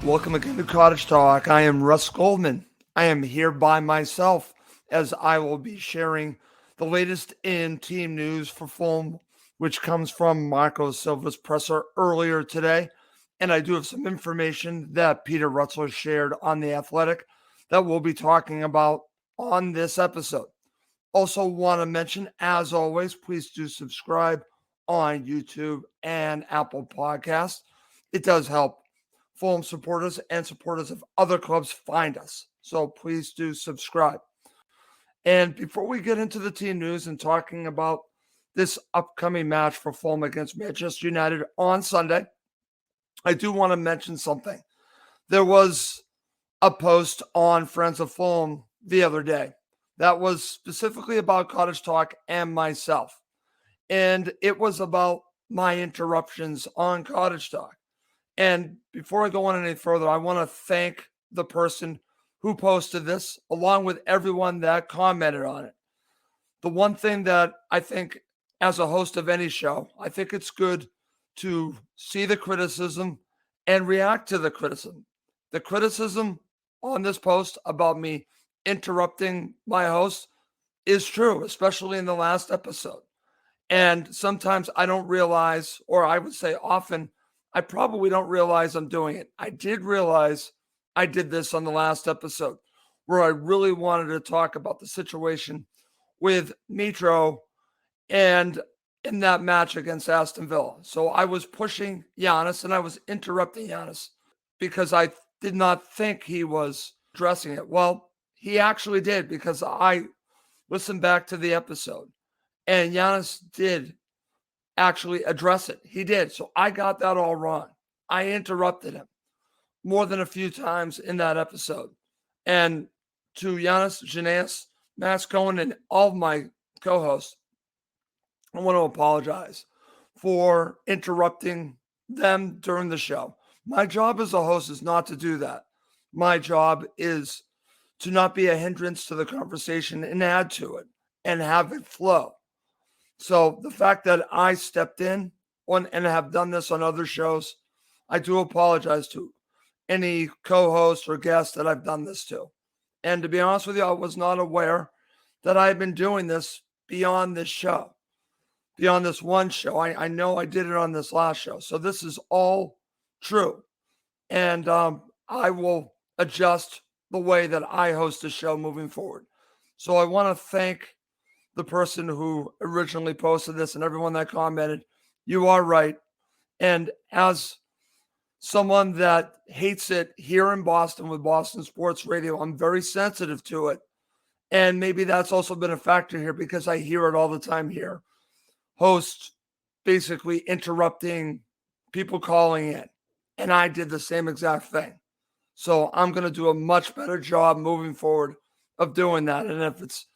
Welcome again to Cottage Talk. I am Russ Goldman. I am here by myself as I will be sharing the latest in team news for Fulham, which comes from Marco Silva's presser earlier today. And I do have some information that Peter Rutzler shared on The Athletic that we'll be talking about on this episode. Also want to mention, as always, please do subscribe on YouTube and Apple Podcasts. It does help Fulham supporters and supporters of other clubs find us. So please do subscribe. And before we get into the team news and talking about this upcoming match for Fulham against Manchester United on Sunday, I do want to mention something. There was a post on Friends of Fulham the other day that was specifically about Cottage Talk and myself. And it was about my interruptions on Cottage Talk. And before I go on any further, I want to thank the person who posted this, along with everyone that commented on it. The one thing that I think, as a host of any show, I think it's good to see the criticism and react to the criticism. The criticism on this post about me interrupting my host is true, especially in the last episode. And sometimes I don't realize, or I would say often, I probably don't realize I'm doing it. I did realize I did this on the last episode where I really wanted to talk about the situation with Mitro and in that match against Aston Villa. So I was pushing Giannis and I was interrupting Giannis because I did not think he was addressing it. Well, he actually did, because I listened back to the episode and Giannis did actually address it. He did. So I got that all wrong. I interrupted him more than a few times in that episode. And to Giannis, Janaeus, Max Cohen, and all of my co-hosts, I want to apologize for interrupting them during the show. My job as a host is not to do that. My job is to not be a hindrance to the conversation and add to it and have it flow. So the fact that I stepped in on and have done this on other shows, I do apologize to any co-host or guest that I've done this to. And to be honest with you, I was not aware that I had been doing this beyond this show, beyond this one show. I know I did it on this last show. So this is all true. And I will adjust the way that I host the show moving forward. So I want to thank the person who originally posted this and everyone that commented. You are right. And as someone that hates it here in Boston with Boston Sports Radio, I'm very sensitive to it. And maybe that's also been a factor here because I hear it all the time here. Hosts basically interrupting people calling in. And I did the same exact thing. So I'm going to do a much better job moving forward of doing that. And if it's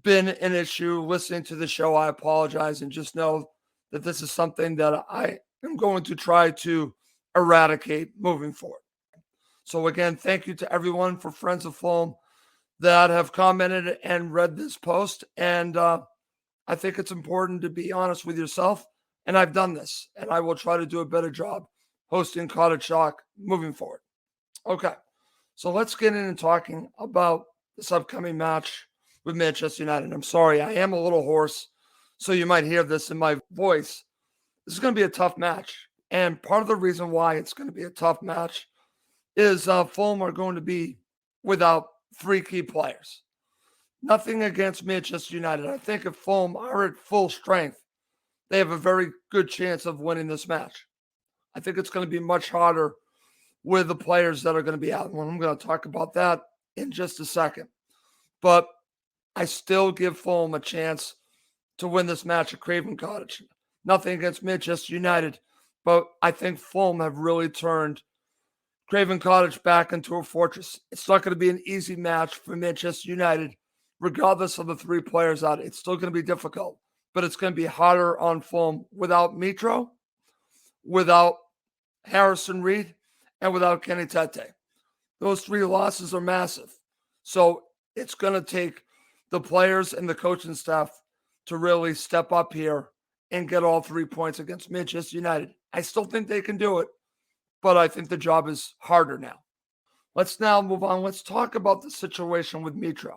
been an issue listening to the show, I apologize, and just know that this is something that I am going to try to eradicate moving forward. So again, thank you to everyone for Friends of Fulham that have commented and read this post. And I think it's important to be honest with yourself. And I've done this, and I will try to do a better job hosting Cottage Talk moving forward. Okay, so let's get in and talking about this upcoming match with Manchester United. I'm sorry, I am a little hoarse, so you might hear this in my voice. This is going to be a tough match. And part of the reason why it's going to be a tough match is Fulham are going to be without three key players. Nothing against Manchester United. I think if Fulham are at full strength, they have a very good chance of winning this match. I think it's going to be much harder with the players that are going to be out. And I'm going to talk about that in just a second. But I still give Fulham a chance to win this match at Craven Cottage. Nothing against Manchester United, but I think Fulham have really turned Craven Cottage back into a fortress. It's not going to be an easy match for Manchester United, regardless of the three players out. It's still going to be difficult, but it's going to be harder on Fulham without Mitro, without Harrison Reed, and without Kenny Tete. Those three losses are massive. So it's going to take the players and the coaching staff to really step up here and get all 3 points against Manchester United. I still think they can do it, but I think the job is harder now. Let's now move on. Let's talk about the situation with Mitro.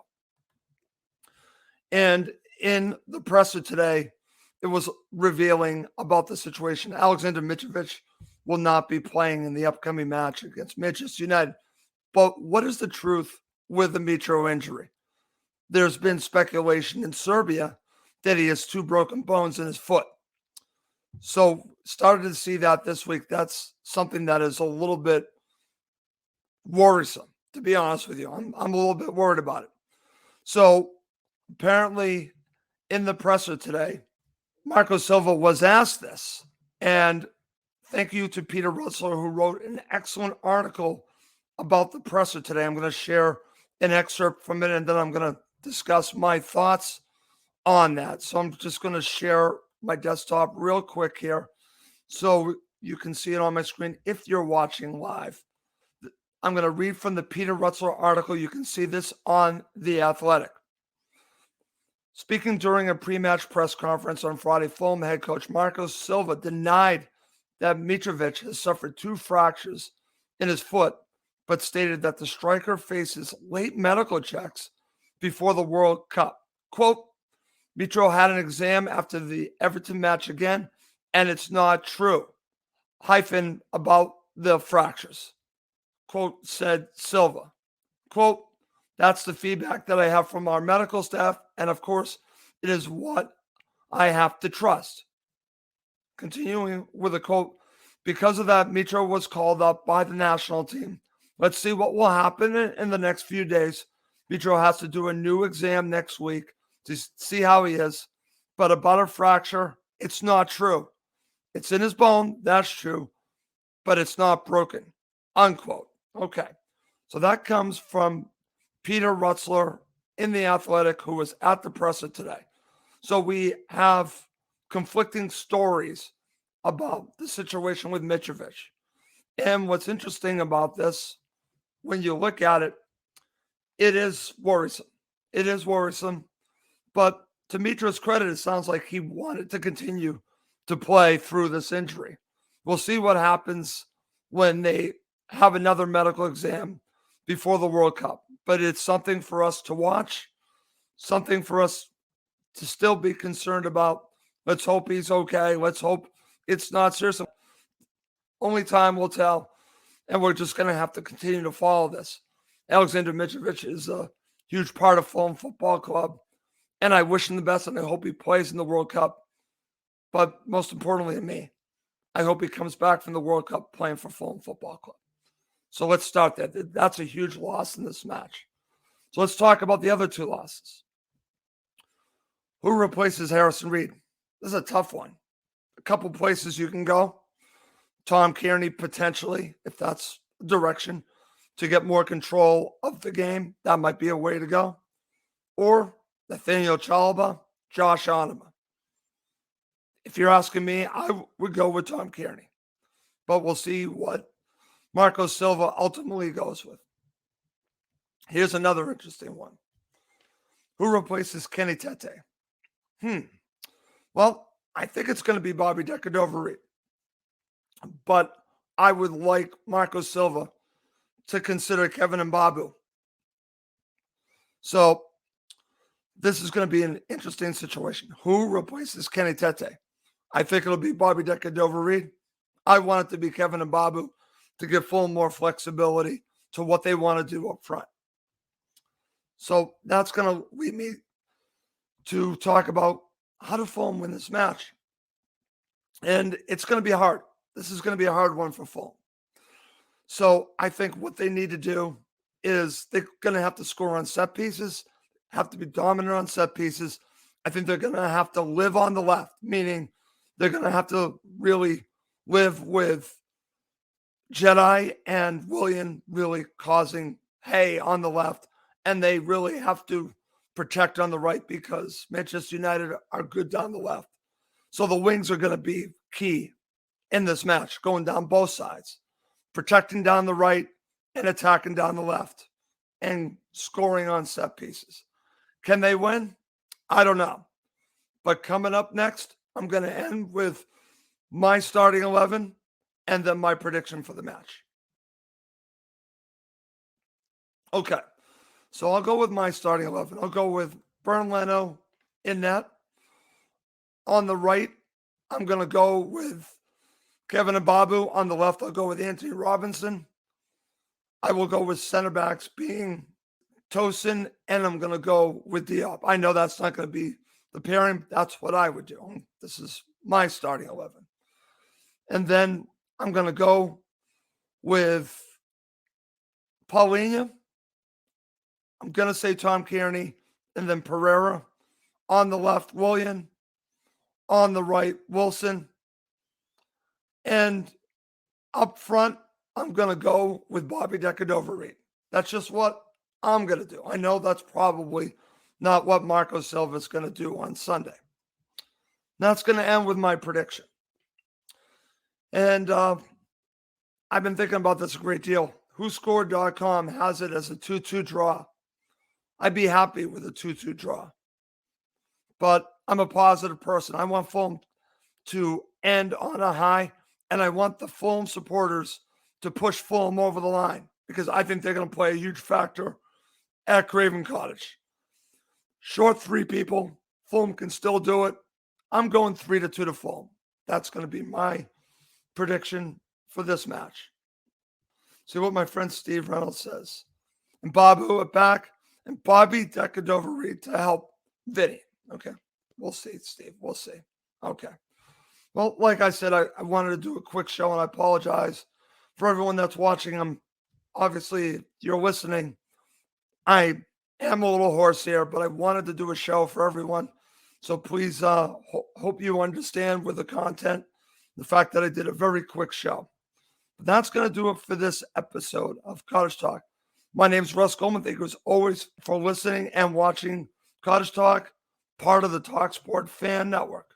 And in the presser today, it was revealing about the situation. Alexander Mitrovic will not be playing in the upcoming match against Manchester United. But what is the truth with the Mitro injury? There's been speculation in Serbia that he has 2 broken bones in his foot. So started to see that this week. That's something that is a little bit worrisome, to be honest with you. I'm a little bit worried about it. So apparently in the presser today, Marco Silva was asked this. And thank you to Peter Russell, who wrote an excellent article about the presser today. I'm going to share an excerpt from it, and then I'm going to discuss my thoughts on that. So I'm just going to share my desktop real quick here so you can see it on my screen if you're watching live. I'm going to read from the Peter Russell article. You can see this on The Athletic. Speaking during a pre-match press conference on Friday, Fulham head coach Marco Silva denied that Mitrovic has suffered 2 fractures in his foot, but stated that the striker faces late medical checks before the World Cup. Quote, Mitro had an exam after the Everton match again, and it's not true. Hyphen about the fractures. Quote, said Silva. Quote, that's the feedback that I have from our medical staff, and of course, it is what I have to trust. Continuing with a quote, because of that, Mitro was called up by the national team. Let's see what will happen in the next few days. Mitro has to do a new exam next week to see how he is. But about a fracture, it's not true. It's in his bone, that's true, but it's not broken, unquote. Okay, so that comes from Peter Rutzler in The Athletic, who was at the presser today. So we have conflicting stories about the situation with Mitrovic. And what's interesting about this, when you look at it, it is worrisome. It is worrisome. But to Mitro's credit, it sounds like he wanted to continue to play through this injury. We'll see what happens when they have another medical exam before the World Cup. But it's something for us to watch, something for us to still be concerned about. Let's hope he's okay. Let's hope it's not serious. Only time will tell. And we're just going to have to continue to follow this. Alexander Mitrovic is a huge part of Fulham Football Club. And I wish him the best, and I hope he plays in the World Cup. But most importantly to me, I hope he comes back from the World Cup playing for Fulham Football Club. So let's start there. That's a huge loss in this match. So let's talk about the other 2 losses. Who replaces Harrison Reed? This is a tough one. A couple places you can go. Tom Kearney, potentially, if that's the direction, to get more control of the game. That might be a way to go. Or Nathaniel Chalaba, Josh Onema. If you're asking me, I would go with Tom Kearney. But we'll see what Marco Silva ultimately goes with. Here's another interesting one. Who replaces Kenny Tete? Well, I think it's going to be Bobby Decordova-Reid. But I would like Marco Silva to consider Kevin Mbabu. So this is going to be an interesting situation. Who replaces Kenny Tete? I think it'll be Bobby Decordova-Reid. I want it to be Kevin Mbabu to give Fulham more flexibility to what they want to do up front. So that's going to lead me to talk about how to Fulham win this match. And it's going to be hard. This is going to be a hard one for Fulham. So I think what they need to do is they're going to have to score on set pieces, have to be dominant on set pieces. I think they're going to have to live on the left, meaning they're going to have to really live with Jedi and Willian really causing hay on the left. And they really have to protect on the right because Manchester United are good down the left. So the wings are going to be key in this match, going down both sides, protecting down the right and attacking down the left and scoring on set pieces. Can they win? I don't know. But coming up next, I'm going to end with my starting 11. and then my prediction for the match. Okay, so I'll go with my starting 11. I'll go with Bernd Leno in net. On the right, I'm going to go with Kevin Mbabu. On the left, I'll go with Anthony Robinson. I will go with center backs being Tosin, and I'm going to go with Diop. I know that's not going to be the pairing. That's what I would do. This is my starting 11. And then I'm going to go with Paulinho. I'm going to say Tom Kearney, and then Pereira. On the left, Willian. On the right, Wilson. And up front, I'm going to go with Bobby Decordova-Reid. That's just what I'm going to do. I know that's probably not what Marco Silva is going to do on Sunday. That's going to end with my prediction. And I've been thinking about this a great deal. WhoScored.com has it as a 2-2 draw. I'd be happy with a 2-2 draw. But I'm a positive person. I want Fulham to end on a high, and I want the Fulham supporters to push Fulham over the line because I think they're going to play a huge factor at Craven Cottage. Short 3 people. Fulham can still do it. I'm going 3-2 to Fulham. That's going to be my prediction for this match. See what my friend Steve Reynolds says. And Babu at back, and Bobby Decordova-Reid to help Vinny. Okay, we'll see, Steve. We'll see. Okay. Well, like I said, I wanted to do a quick show, and I apologize for everyone that's watching. Obviously, you're listening. I am a little hoarse here, but I wanted to do a show for everyone. So please hope you understand with the content, the fact that I did a very quick show. But that's going to do it for this episode of Cottage Talk. My name is Russ Goldman. Thank you as always for listening and watching Cottage Talk, part of the talkSPORT Fan Network.